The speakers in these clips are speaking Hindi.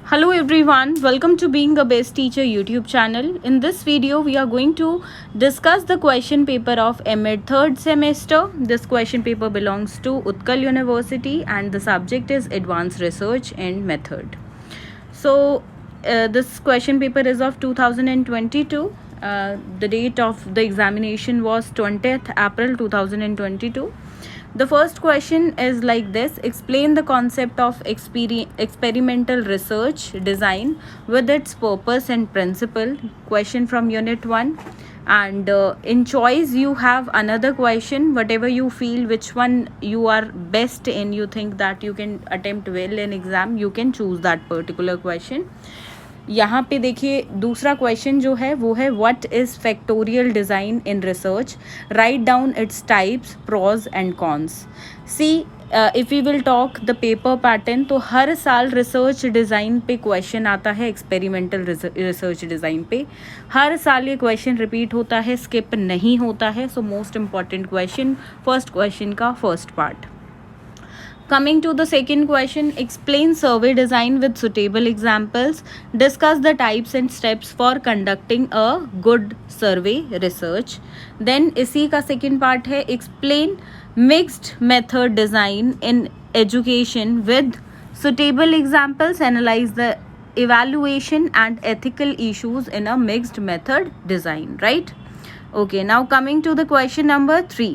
Hello everyone, welcome to Being a Best Teacher YouTube channel. In this video, we are going to discuss the question paper of MEd third semester. This question paper belongs to Utkal University and the subject is Advanced Research and Method. So, this question paper is of 2022. The date of the examination was 20th April 2022. The first question is like this: explain the concept of experimental research design with its purpose and principle. Question from unit 1. And in choice you have another question, whatever you feel, which one you are best in, you think that you can attempt well in exam, you can choose that particular question. यहाँ पे देखिए दूसरा क्वेश्चन जो है वो है what is factorial design in research, write down its types, pros and cons. See if you will talk the paper pattern, तो हर साल रिसर्च डिज़ाइन पे क्वेश्चन आता है, एक्सपेरिमेंटल रिसर्च डिज़ाइन पे हर साल ये क्वेश्चन रिपीट होता है, स्किप नहीं होता है. So most important question, first question का first part. Coming to the second question, explain survey design with suitable examples. Discuss the types and steps for conducting a good survey research. Then इसी का second part है explain mixed method design in education with suitable examples. Analyze the evaluation and ethical issues in a mixed method design. Right? Okay. Now coming to the question number 3.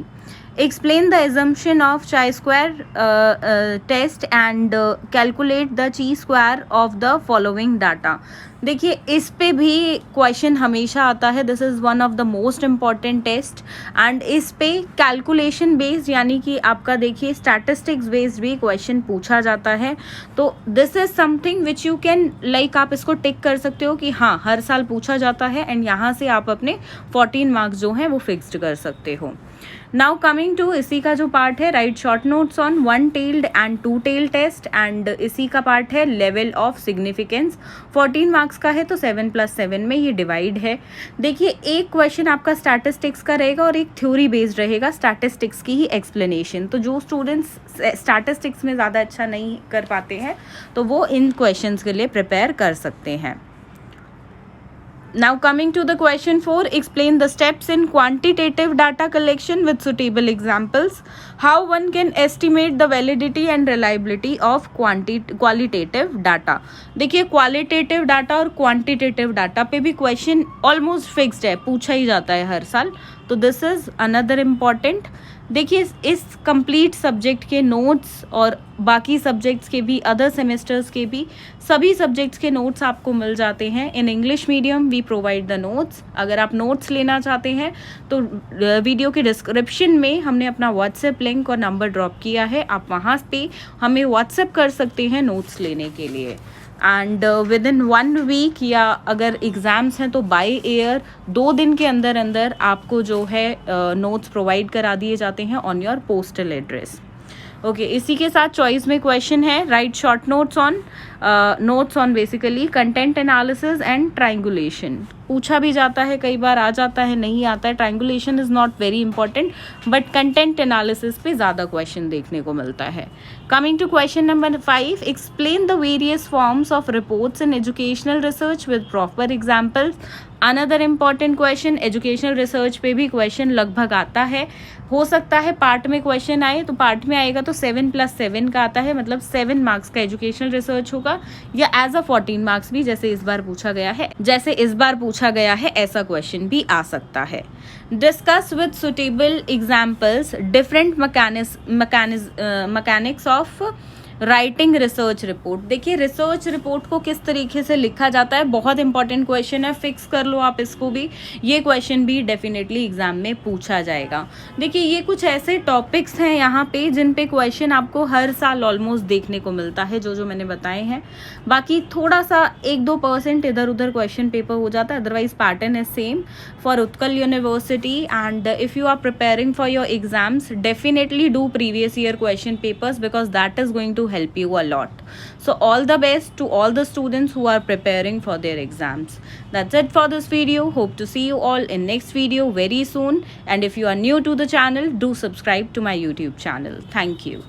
Explain the assumption of chi-square test and calculate the chi-square of the following data. देखिए इस पे भी क्वेश्चन हमेशा आता है. This is one of the most important test and इस पे कैलकुलेशन बेस्ड यानी कि आपका देखिए स्टैटिस्टिक्स बेस्ड भी क्वेश्चन पूछा जाता है. तो this is something which you can like आप इसको टिक कर सकते हो कि हाँ हर साल पूछा जाता है एंड यहाँ से आप अपने 14 मार्क्स जो हैं वो फिक्स्ड कर सकते हो. नाउ कमिंग टू इसी का जो पार्ट है, write short notes on one tailed and two tailed test and इसी का पार्ट है लेवल ऑफ सिग्निफिकेंस. 14 मार्क्स का है तो 7+7 में ये डिवाइड है. देखिए एक क्वेश्चन आपका स्टैटिस्टिक्स का रहेगा और एक थ्योरी बेस्ड रहेगा, स्टैटिस्टिक्स की ही एक्सप्लेनेशन. तो जो स्टूडेंट्स स्टैटिस्टिक्स में ज़्यादा अच्छा नहीं कर पाते हैं तो वो इन क्वेश्चंस के लिए प्रिपेयर कर सकते हैं. Now coming to the question 4, explain the steps in quantitative data collection with suitable examples. How one can estimate the validity and reliability of qualitative data. देखिए qualitative data और quantitative data पे भी question almost fixed है, पूछा ही जाता है हर साल. तो this is another important. देखिए इस कंप्लीट सब्जेक्ट के नोट्स और बाकी सब्जेक्ट्स के भी, अदर सेमेस्टर्स के भी सभी सब्जेक्ट्स के नोट्स आपको मिल जाते हैं. In English medium we provide the notes. अगर आप नोट्स लेना चाहते हैं तो वीडियो के डिस्क्रिप्शन में हमने अपना व्हाट्सएप लिंक और नंबर ड्रॉप किया है, आप वहाँ पे हमें व्हाट्सएप कर सकते हैं नोट्स लेने के लिए. एंड विद इन 1 वीक या अगर एग्ज़ाम्स हैं तो बाय एयर 2 दिन के अंदर अंदर आपको जो है नोट्स प्रोवाइड करा दिए जाते हैं on your postal address. Okay इसी के साथ चॉइस में क्वेश्चन है, write short notes on basically content analysis and triangulation. पूछा भी जाता है, कई बार आ जाता है, नहीं आता है. Triangulation is not very important but content analysis पे ज़्यादा क्वेश्चन देखने को मिलता है. Coming to question number 5, explain the various forms of reports in educational research with proper examples. Another important question, educational research पे भी क्वेश्चन लगभग आता है. हो सकता है पार्ट में क्वेश्चन आए, तो पार्ट में आएगा तो 7+7 का आता है, मतलब 7 मार्क्स का एजुकेशनल रिसर्च होगा, या एज अ 14 मार्क्स भी जैसे इस बार पूछा गया है ऐसा क्वेश्चन भी आ सकता है. Discuss with suitable examples different mechanics of writing research report. देखिए रिसर्च रिपोर्ट को किस तरीके से लिखा जाता है, बहुत इंपॉर्टेंट क्वेश्चन है, फिक्स कर लो आप इसको भी. ये क्वेश्चन भी डेफिनेटली एग्जाम में पूछा जाएगा. देखिए ये कुछ ऐसे टॉपिक्स हैं यहाँ पे जिन पे क्वेश्चन आपको हर साल ऑलमोस्ट देखने को मिलता है, जो मैंने बताए हैं. बाकी थोड़ा सा 1-2% इधर उधर क्वेश्चन पेपर हो जाता है, otherwise pattern is same for Utkal university. And if you are preparing for your exams, definitely do previous year question papers because that is going to help you a lot. So all the best to all the students who are preparing for their exams. That's it for this video. Hope to see you all in next video very soon. And if you are new to the channel, do subscribe to my YouTube channel. Thank you.